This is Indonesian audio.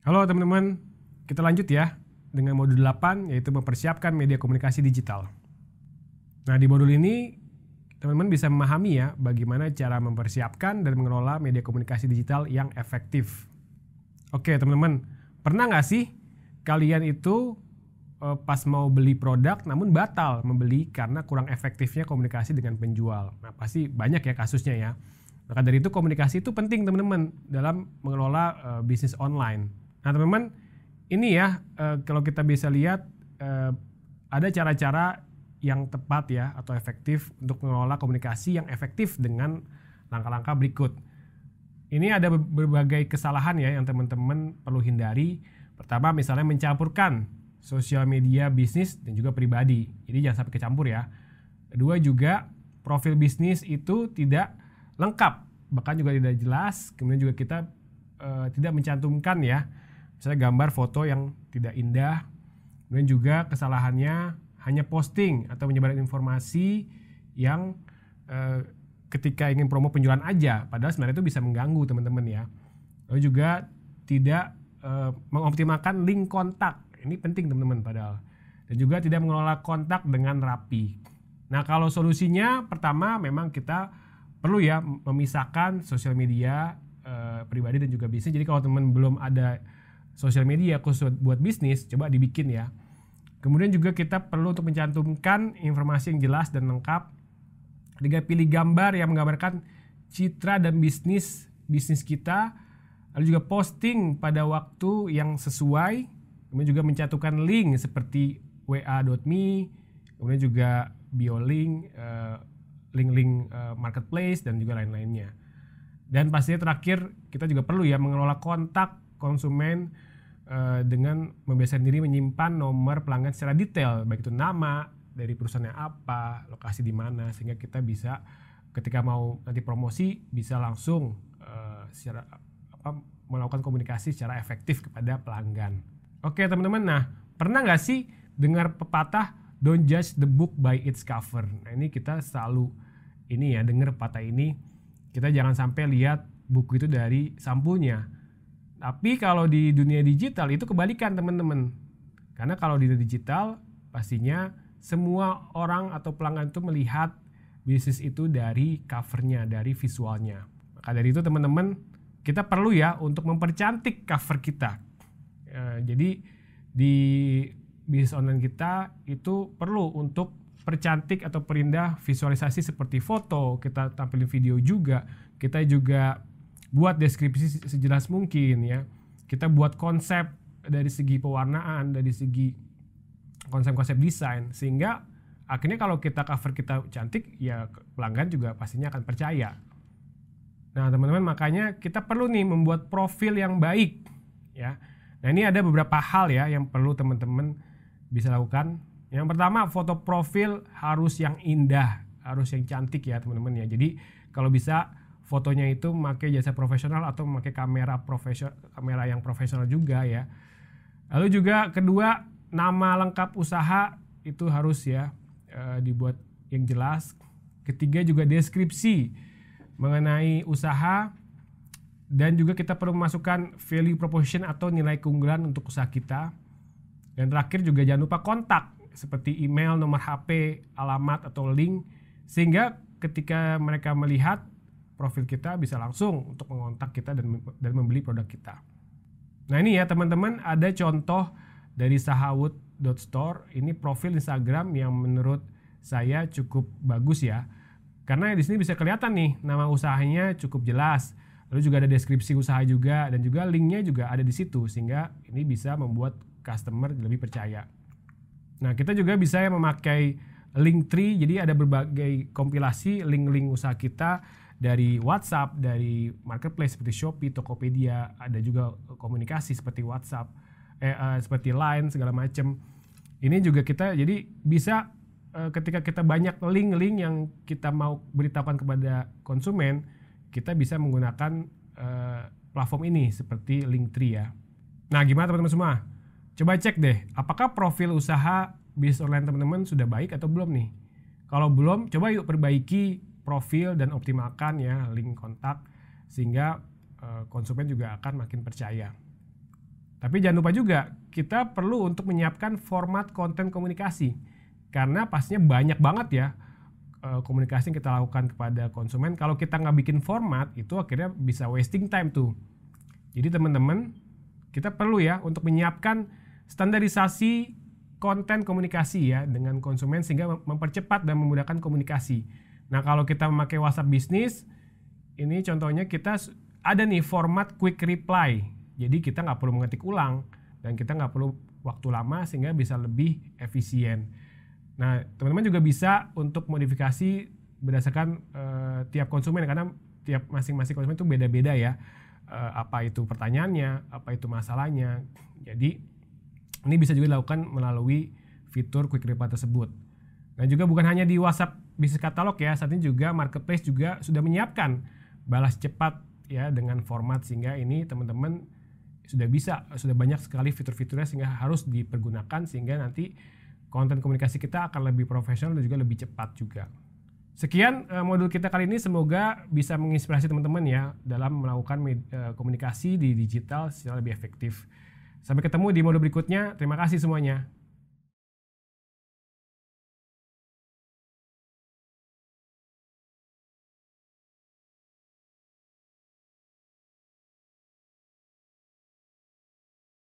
Halo teman-teman, kita lanjut ya dengan modul 8 yaitu mempersiapkan media komunikasi digital. Nah, di modul ini teman-teman bisa memahami ya bagaimana cara mempersiapkan dan mengelola media komunikasi digital yang efektif. Oke teman-teman, pernah nggak sih kalian itu pas mau beli produk namun batal membeli karena kurang efektifnya komunikasi dengan penjual? Nah, pasti banyak ya kasusnya ya. Maka dari itu komunikasi itu penting teman-teman dalam mengelola bisnis online. Nah teman-teman, ini ya kalau kita bisa lihat ada cara-cara yang tepat ya atau efektif untuk mengelola komunikasi yang efektif dengan langkah-langkah berikut. Ini ada berbagai kesalahan ya yang teman-teman perlu hindari. Pertama, misalnya mencampurkan sosial media bisnis dan juga pribadi. Jadi jangan sampai kecampur ya. Kedua juga, profil bisnis itu tidak lengkap, bahkan juga tidak jelas. Kemudian juga kita tidak mencantumkan ya, misalnya gambar foto yang tidak indah. Kemudian juga kesalahannya hanya posting atau menyebarkan informasi yang ketika ingin promo penjualan aja, padahal sebenarnya itu bisa mengganggu teman-teman ya. Lalu juga tidak mengoptimalkan link kontak, ini penting teman-teman padahal. Dan juga tidak mengelola kontak dengan rapi. Nah kalau solusinya pertama memang kita perlu ya memisahkan sosial media pribadi dan juga bisnis. Jadi kalau teman belum ada sosial media khusus buat bisnis, coba dibikin ya. Kemudian juga kita perlu untuk mencantumkan informasi yang jelas dan lengkap. Ketiga, pilih gambar yang menggambarkan citra dan bisnis kita. Lalu juga posting pada waktu yang sesuai. Kemudian juga mencantumkan link seperti wa.me, kemudian juga bio link, link-link marketplace dan juga lain-lainnya. Dan pastinya terakhir kita juga perlu ya mengelola kontak konsumen dengan membiasakan diri menyimpan nomor pelanggan secara detail, baik itu nama dari perusahaannya apa, lokasi di mana, sehingga kita bisa ketika mau nanti promosi bisa langsung melakukan komunikasi secara efektif kepada pelanggan. Oke teman-teman, nah pernah nggak sih dengar pepatah don't judge the book by its cover? Nah ini kita selalu ini ya dengar pepatah ini, kita jangan sampai lihat buku itu dari sampulnya. Tapi kalau di dunia digital itu kebalikan teman-teman. Karena kalau di digital pastinya semua orang atau pelanggan itu melihat bisnis itu dari covernya, dari visualnya. Maka dari itu teman-teman, kita perlu ya untuk mempercantik cover kita. Jadi di bisnis online kita itu perlu untuk percantik atau perindah visualisasi seperti foto, kita tampilin video juga, kita juga buat deskripsi sejelas mungkin ya. Kita buat konsep dari segi pewarnaan, dari segi konsep-konsep desain, sehingga akhirnya kalau kita cover kita cantik ya pelanggan juga pastinya akan percaya. Nah teman-teman, makanya kita perlu nih membuat profil yang baik ya. Nah ini ada beberapa hal ya yang perlu teman-teman bisa lakukan. Yang pertama, foto profil harus yang indah, harus yang cantik ya teman-teman ya. Jadi kalau bisa fotonya itu memakai jasa profesional atau memakai kamera yang profesional juga ya. Lalu juga kedua, nama lengkap usaha itu harus ya dibuat yang jelas. Ketiga juga deskripsi mengenai usaha, dan juga kita perlu memasukkan value proposition atau nilai keunggulan untuk usaha kita. Dan terakhir juga jangan lupa kontak seperti email, nomor HP, alamat atau link, sehingga ketika mereka melihat profil kita bisa langsung untuk mengontak kita dan membeli produk kita. Nah ini ya teman-teman, ada contoh dari Sahawut.store. Ini profil Instagram yang menurut saya cukup bagus ya. Karena di sini bisa kelihatan nih nama usahanya cukup jelas. Lalu juga ada deskripsi usaha juga, dan juga linknya juga ada di situ, sehingga ini bisa membuat customer lebih percaya. Nah kita juga bisa memakai Linktree, jadi ada berbagai kompilasi link-link usaha kita dari WhatsApp, dari marketplace seperti Shopee, Tokopedia, ada juga komunikasi seperti WhatsApp, seperti Line segala macam. Ini juga kita jadi bisa ketika kita banyak link-link yang kita mau beritahukan kepada konsumen, kita bisa menggunakan platform ini seperti Linktree ya. Nah gimana teman-teman semua? Coba cek deh, apakah profil usaha bisnis online teman-teman sudah baik atau belum nih? Kalau belum, coba yuk perbaiki profil dan optimalkan ya link kontak, sehingga konsumen juga akan makin percaya. Tapi jangan lupa juga kita perlu untuk menyiapkan format konten komunikasi. Karena pastinya banyak banget ya komunikasi yang kita lakukan kepada konsumen. Kalau kita nggak bikin format, itu akhirnya bisa wasting time tuh. Jadi teman-teman, kita perlu ya untuk menyiapkan standarisasi konten komunikasi ya dengan konsumen sehingga mempercepat dan memudahkan komunikasi. Nah, kalau kita memakai WhatsApp Business, ini contohnya kita ada nih format quick reply. Jadi kita nggak perlu mengetik ulang dan kita nggak perlu waktu lama sehingga bisa lebih efisien. Nah, teman-teman juga bisa untuk modifikasi berdasarkan tiap konsumen karena tiap masing-masing konsumen itu beda-beda ya. Apa itu pertanyaannya, apa itu masalahnya. Jadi ini bisa juga dilakukan melalui fitur quick reply tersebut. Nah, juga bukan hanya di WhatsApp Business Catalog ya, saat ini juga Marketplace juga sudah menyiapkan balas cepat ya dengan format sehingga ini teman-teman sudah banyak sekali fitur-fiturnya sehingga harus dipergunakan sehingga nanti konten komunikasi kita akan lebih profesional dan juga lebih cepat juga. Sekian modul kita kali ini, semoga bisa menginspirasi teman-teman ya dalam melakukan komunikasi di digital secara lebih efektif. Sampai ketemu di modul berikutnya. Terima kasih semuanya.